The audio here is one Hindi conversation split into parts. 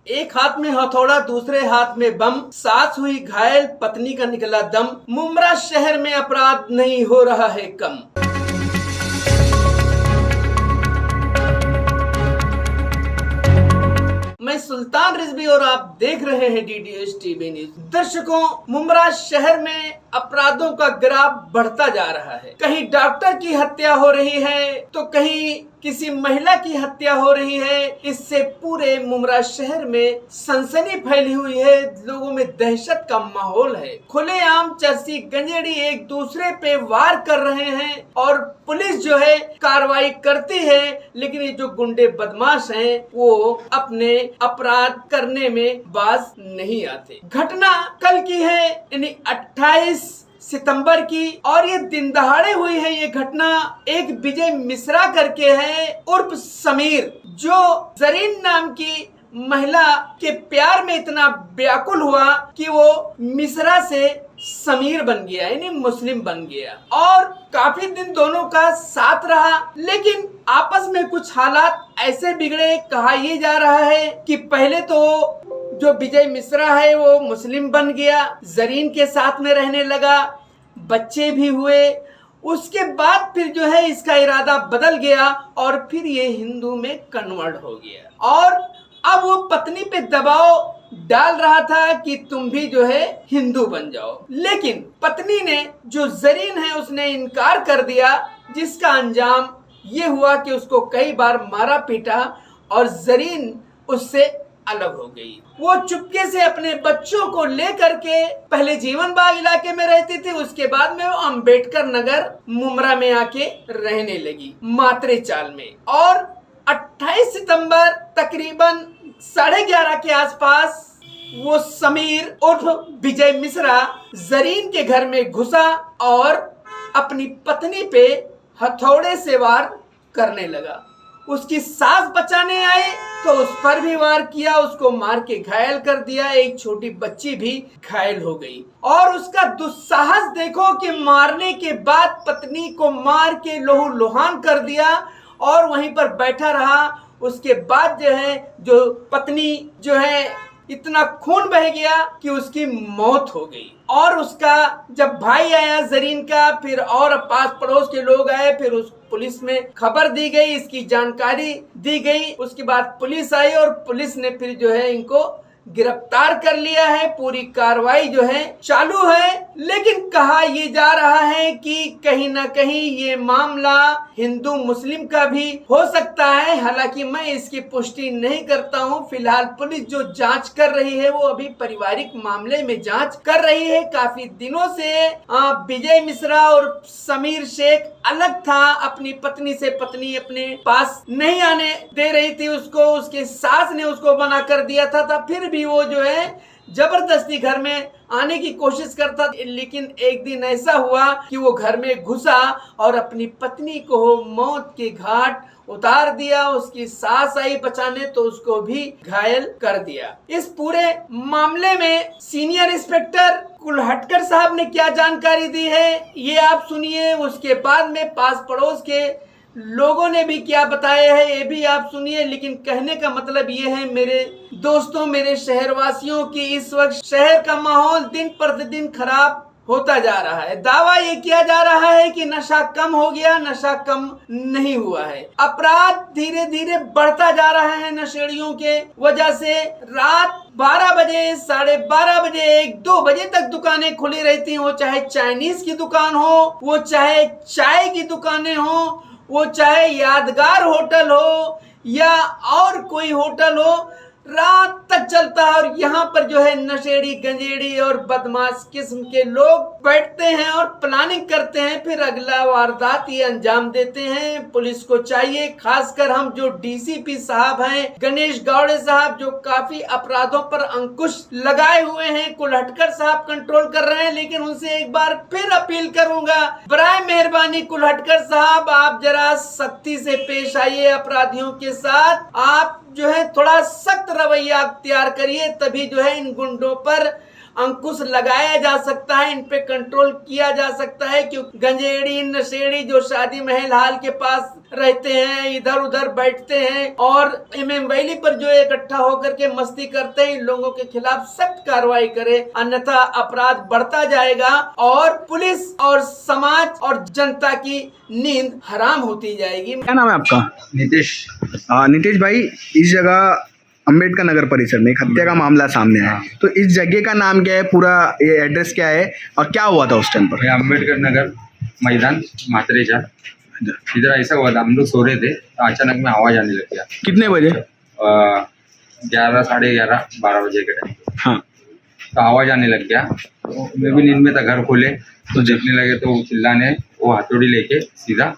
एक हाथ में हथौड़ा, दूसरे हाथ में बम, सास हुई घायल, पत्नी का निकला दम। मुमरा शहर में अपराध नहीं हो रहा है कम। मैं सुल्तान रिजवी और आप देख रहे हैं डीडीएस टीवी न्यूज। दर्शकों, मुमरा शहर में अपराधों का ग्राफ बढ़ता जा रहा है। कहीं डॉक्टर की हत्या हो रही है तो कहीं किसी महिला की हत्या हो रही है। इससे पूरे मुमरा शहर में सनसनी फैली हुई है, लोगों में दहशत का माहौल है। खुलेआम चरसी गंजेड़ी एक दूसरे पे वार कर रहे हैं और पुलिस जो है कार्रवाई करती है, लेकिन ये जो गुंडे बदमाश हैं वो अपने अपराध करने में बाज नहीं आते। घटना कल की है, यानी 28 सितंबर की, और ये दिन दहाड़े हुई है। ये घटना एक विजय मिश्रा करके है उर्फ समीर, जो जरीन नाम की महिला के प्यार में इतना व्याकुल हुआ कि वो मिश्रा से समीर बन गया, यानी मुस्लिम बन गया। और काफी दिन दोनों का साथ रहा, लेकिन आपस में कुछ हालात ऐसे बिगड़े, कहा यह जा रहा है कि पहले तो जो विजय मिश्रा है वो मुस्लिम बन गया, जरीन के साथ में रहने लगा, बच्चे भी हुए। उसके बाद फिर जो है इसका इरादा बदल गया और फिर ये हिंदू में कन्वर्ट हो गया। और अब वो पत्नी पे दबाव डाल रहा था कि तुम भी जो है हिंदू बन जाओ, लेकिन पत्नी ने, जो जरीन है, उसने इनकार कर दिया, जिसका अंजाम ये हुआ कि उसको कई बार मारा पीटा और जरीन उससे अलग हो गई। वो चुपके से अपने बच्चों को लेकर के पहले जीवन बाग इलाके में रहती थी, उसके बाद में वो अंबेडकर नगर मुमरा में आके रहने लगी, मात्रे चाल में। और 28 सितंबर तकरीबन 11:30 के आसपास वो समीर उर्फ विजय मिश्रा जरीन के घर में घुसा और अपनी पत्नी पे हथौड़े से वार करने लगा। उसकी सास बचाने आए तो उस पर भी वार किया, उसको मार के घायल कर दिया। एक छोटी बच्ची भी घायल हो गई। और उसका दुस्साहस देखो कि मारने के बाद पत्नी को मार के लोहू लुहान कर दिया और वहीं पर बैठा रहा। उसके बाद जो है, जो पत्नी जो है, इतना खून बह गया कि उसकी मौत हो गई। और उसका जब भाई आया जरीन का, फिर और पास पड़ोस के लोग आए, फिर उस पुलिस में खबर दी गई, इसकी जानकारी दी गई। उसके बाद पुलिस आई और पुलिस ने फिर जो है इनको गिरफ्तार कर लिया है। पूरी कार्रवाई जो है चालू है, लेकिन कहा यह जा रहा है कि कहीं ना कहीं ये मामला हिंदू मुस्लिम का भी हो सकता है। हालांकि मैं इसकी पुष्टि नहीं करता हूं। फिलहाल पुलिस जो जांच कर रही है वो अभी पारिवारिक मामले में जांच कर रही है। काफी दिनों से विजय मिश्रा और समीर शेख अलग था अपनी पत्नी से। पत्नी अपने पास नहीं आने दे रही थी उसको, उसके सास ने उसको मना कर दिया था। फिर भी वो जो है जबरदस्ती घर में आने की कोशिश करता, लेकिन एक दिन ऐसा हुआ कि वो घर में घुसा और अपनी पत्नी को मौत के घाट उतार दिया। उसकी सास आई बचाने तो उसको भी घायल कर दिया। इस पूरे मामले में सीनियर इंस्पेक्टर कुलहटकर साहब ने क्या जानकारी दी है ये आप सुनिए। उसके बाद में पास पड़ोस के लोगों ने भी क्या बताया है ये भी आप सुनिए। लेकिन कहने का मतलब ये है मेरे दोस्तों, मेरे शहरवासियों की इस वक्त शहर का माहौल दिन प्रतिदिन खराब होता जा रहा है। दावा ये किया जा रहा है कि नशा कम हो गया, नशा कम नहीं हुआ है। अपराध धीरे धीरे बढ़ता जा रहा है नशेड़ियों के वजह से। रात 12 बजे, 12:30 बजे, 1-2 बजे तक दुकानें खुली रहती हैं। वो चाहे चाइनीज की दुकान हो, वो चाहे चाय की दुकानें हो, वो चाहे यादगार होटल हो या और कोई होटल हो, रात तक चलता है। और यहाँ पर जो है नशेड़ी, गंजेड़ी और बदमाश किस्म के लोग बैठते हैं और प्लानिंग करते हैं, फिर अगला वारदात ये अंजाम देते हैं। पुलिस को चाहिए, खासकर हम जो डीसीपी साहब हैं, गणेश गौड़े साहब, जो काफी अपराधों पर अंकुश लगाए हुए हैं, कुलहटकर साहब कंट्रोल कर रहे हैं, लेकिन उनसे एक बार फिर अपील करूंगा, बराए मेहरबानी कुलहटकर साहब, आप जरा सख्ती से पेश आइए अपराधियों के साथ। आप जो है थोड़ा सख्त रवैया अख्तियार करिए, तभी जो है इन गुंडों पर अंकुश लगाया जा सकता है, इन पे कंट्रोल किया जा सकता है। क्योंकि गंजेड़ी नशेड़ी जो शादी महल हाल के पास रहते हैं, इधर उधर बैठते हैं और MM वैली पर जो इकट्ठा होकर के मस्ती करते हैं, इन लोगों के खिलाफ सख्त कार्रवाई करे, अन्यथा अपराध बढ़ता जाएगा और पुलिस और समाज और जनता की नींद हराम होती जाएगी। क्या नाम है आपका? नीतीश। नीतीश भाई, इस जगह अंबेडकर नगर परिसर में एक हत्या का मामला सामने आया है, तो इस जगह का नाम क्या है, पूरा ये एड्रेस क्या है और क्या हुआ था उस टाइम पर? अंबेडकर नगर मैदान मात्रेजा। इधर ऐसा हुआ था, हम लोग सो रहे थे तो अचानक में आवाज आने लग गया। कितने बजे? 11, साढ़े 11, 12 बजे के टाइम। हाँ, तो आवाज आने लग गया, तो मैं भी नींद में था, घर खोले तो देखने लगे तो चिल्लाने, वो हथौड़ी लेके सीधा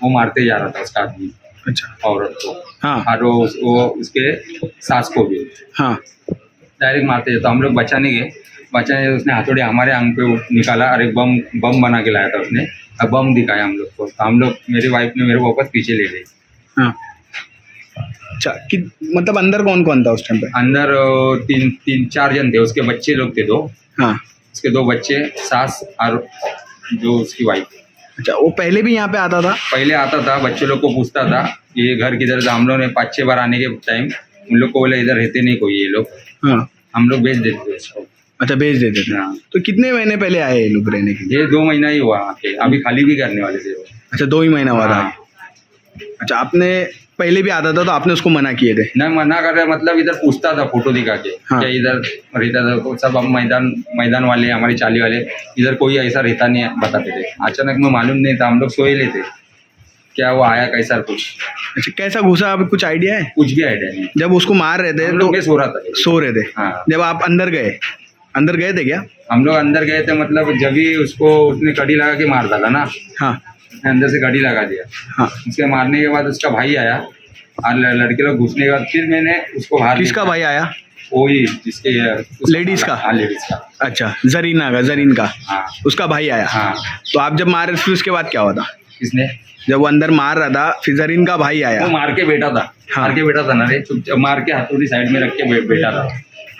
वो मारते जा रहा था उसका आदमी। अच्छा। औरत को। हाँ। और वो उसके सास को भी। हाँ। डायरेक्ट मारते, तो हम लोग बचाने गए, उसने हथौड़ी हमारे अंग पे निकाला और एक बम बना के लाया था उसने, अब बम दिखाया हम लोग को, तो हम लोग, मेरी वाइफ ने मेरे को वापस पीछे ले गई। हाँ। अच्छा, मतलब अंदर कौन कौन था उस टाइम पे? अंदर 3-4 जन थे, उसके बच्चे लोग थे 2। हाँ। उसके 2 बच्चे, सास और जो उसकी वाइफ। अच्छा, वो पहले भी यहाँ पे आता था? पहले आता था, बच्चे लोग को पूछता था ये घर किधर था। हम लोग ने 5-6 बार आने के टाइम उन लोग को बोले इधर रहते नहीं कोई ये लोग। हाँ। हम लोग भेज देते थे उसको। अच्छा, भेज देते थे। हाँ। तो कितने महीने पहले आए ये लोग रहने के लिए? ये 2 महीना ही हुआ आके, अभी खाली भी करने वाले थे। अच्छा, 2 ही महीना हुआ था। हाँ। अच्छा, आपने पहले भी आता था तो आपने उसको मना किए थे? नहीं, मना कर रहे, मतलब इधर पूछता था फोटो दिखा के। हाँ। क्या इधर रहता था, तो सब हम मैदान वाले, हमारी चाली वाले, इधर कोई ऐसा रहता नहीं है बताते थे। अचानक में मालूम नहीं था, हम लोग सोए लेते, क्या वो आया कैसा कुछ। अच्छा, कैसा घुसा, आपको कुछ आइडिया है? कुछ भी आइडिया नहीं। जब उसको मार रहे थे हम तो लोग सो रहा था। सो रहे थे। हाँ। जब आप अंदर गए थे क्या? हम लोग अंदर गए थे, मतलब जब ही उसको उसने कड़ी लगा के मार डाला ना। हाँ। अंदर से कड़ी लगा दिया। हाँ। उसके मारने के बाद उसका भाई आया और लड़के लोग घुसने के बाद फिर मैंने उसको बाहर। किसका भाई आया? वही जिसके लेडीज का? हाँ, लेडीज का। अच्छा, जरीन का। हाँ। उसका भाई आया। हाँ। तो आप जब मारे फिर उसके बाद क्या हुआ था? किसने? जब वो अंदर मार रहा था फिर जरीन का भाई आया। वो मार के बैठा था। हाँ। मार के बैठा था ना रे, चुपचाप मार के हथौड़ी साइड में रख के बैठा था।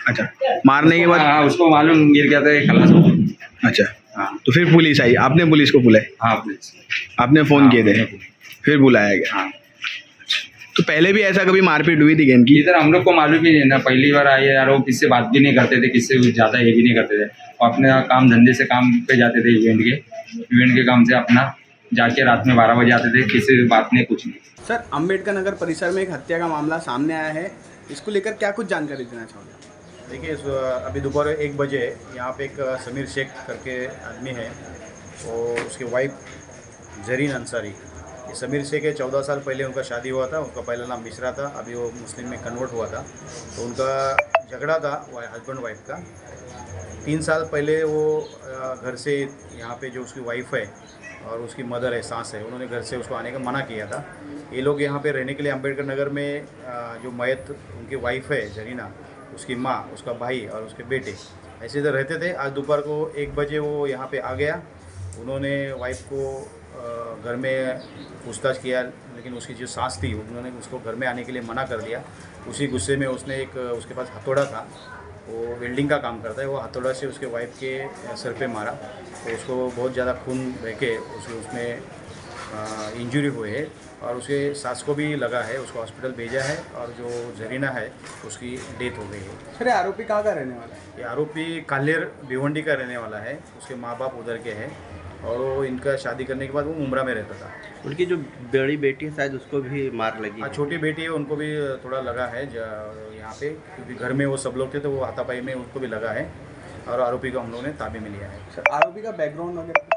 अच्छा, मारने के बाद? हाँ, उसको मालूम गिर गया था, खलास हो गया। अच्छा। हाँ। तो फिर पुलिस आई, आपने पुलिस को बुलाया? हाँ, पुलिस। आपने फोन किए थे, फिर बुलाया गया? हाँ। तो पहले भी ऐसा कभी मारपीट हुई थी इनकी? इधर हम लोग को मालूम ही नहीं ना, पहली बार आए यार। वो किससे बात भी नहीं करते थे, किससे ज़्यादा ये भी नहीं करते थे। वो अपने काम धंधे से काम पे जाते थे, इवेंट के काम से अपना जाके रात में 12 बजे आते थे, किसी से बात नहीं, कुछ नहीं। सर, अंबेडकर नगर परिसर में एक हत्या का मामला सामने आया है, इसको लेकर क्या कुछ जानकारी देना चाहोगे? देखिए, अभी दोपहर 1 बजे यहाँ पे एक समीर शेख करके आदमी है और उसकी वाइफ जरीन अंसारी। ये समीर शेख है, 14 साल पहले उनका शादी हुआ था। उनका पहला नाम मिश्रा था, अभी वो मुस्लिम में कन्वर्ट हुआ था। तो उनका झगड़ा था हस्बैंड वाइफ का। 3 साल पहले वो घर से यहाँ पे जो उसकी वाइफ है और उसकी मदर है, सास है, उन्होंने घर से उसको आने का मना किया था। ये लोग यहाँ पे रहने के लिए अम्बेडकर नगर में जो मयत उनकी वाइफ है जरीना, उसकी माँ, उसका भाई और उसके बेटे ऐसे इधर रहते थे। आज दोपहर को 1 बजे वो यहाँ पे आ गया। उन्होंने वाइफ को घर में पूछताछ किया, लेकिन उसकी जो सास थी उन्होंने उसको घर में आने के लिए मना कर दिया। उसी गुस्से में उसने उसके पास हथौड़ा था, वो वेल्डिंग का काम करता है, वो हथौड़ा से उसके वाइफ के सर पे मारा। तो उसको बहुत ज़्यादा खून बह के उसमें इंजरी हुई है और उसके सास को भी लगा है, उसको हॉस्पिटल भेजा है और जो जरीना है उसकी डेथ हो गई है। सर, आरोपी कहाँ का रहने वाला है? ये आरोपी कालेर भिवंडी का रहने वाला है, उसके माँ बाप उधर के हैं और वो इनका शादी करने के बाद वो मुंब्रा में रहता था। उनकी जो बड़ी बेटी है शायद उसको भी मार लगी है। छोटी बेटी है, उनको भी थोड़ा लगा है यहाँ पे, क्योंकि घर में वो सब लोग थे तो वो हाथापाई में उनको भी लगा है और आरोपी को हम लोगों ने ताबे में लिया है। सर, आरोपी का बैकग्राउंड वगैरह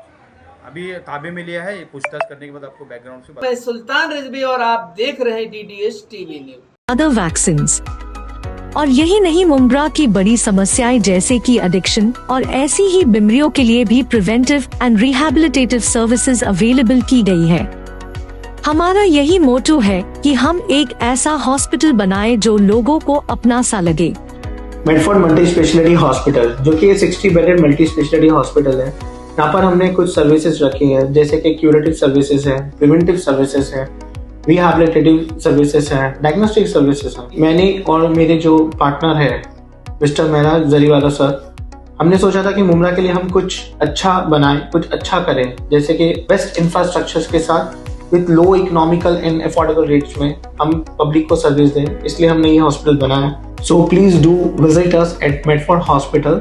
अभी ताबे में लिया है, पूछताछ करने के बाद आपको बैकग्राउंड से मैं सुल्तान रिजवी और आप देख रहे हैं DDS TV news. Other vaccines और यही नहीं, मुंब्रा की बड़ी समस्याएं जैसे कि एडिक्शन और ऐसी ही बीमारियों के लिए भी preventive and rehabilitative services available की गई है। हमारा यही मोटो है कि हम एक ऐसा हॉस्पिटल बनाएं जो लोगों को अपना सा लगे। मेडफोर्ड मल्टी स्पेशलिटी हॉस्पिटल, जो कि 60 बेडेड मल्टी स्पेशलिटी हॉस्पिटल है। यहाँ पर हमने कुछ सर्विसेज रखी हैं, जैसे कि क्यूरेटिव सर्विसेज है, प्रिवेंटिव सर्विसेज है, रिहैबिलिटेटिव सर्विसेज है, डायग्नोस्टिक सर्विसेज है। मैंने और मेरे जो पार्टनर है मिस्टर मेहरा जरीवाला सर, हमने सोचा था कि मुमरा के लिए हम कुछ अच्छा बनाएं, कुछ अच्छा करें, जैसे कि बेस्ट इंफ्रास्ट्रक्चर्स के साथ with low economical and affordable rates में हम पब्लिक को सर्विस दें, इसलिए हमने ये हॉस्पिटल बनाया। So please do visit us at Medford hospital.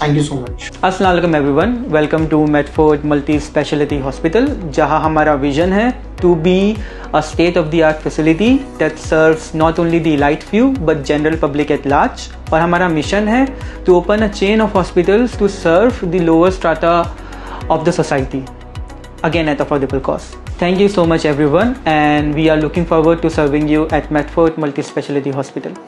Thank you so much. अस्सलाम वालेकुम everyone, welcome to Medford multi speciality hospital, जहां हमारा विजन है to be a state-of-the-art facility that serves not only the elite few but general public at large. और हमारा मिशन है to open a chain of hospitals to serve the lower strata of the society, again at affordable cost. Thank you so much everyone, and we are looking forward to serving you at Medford Multi Speciality Hospital.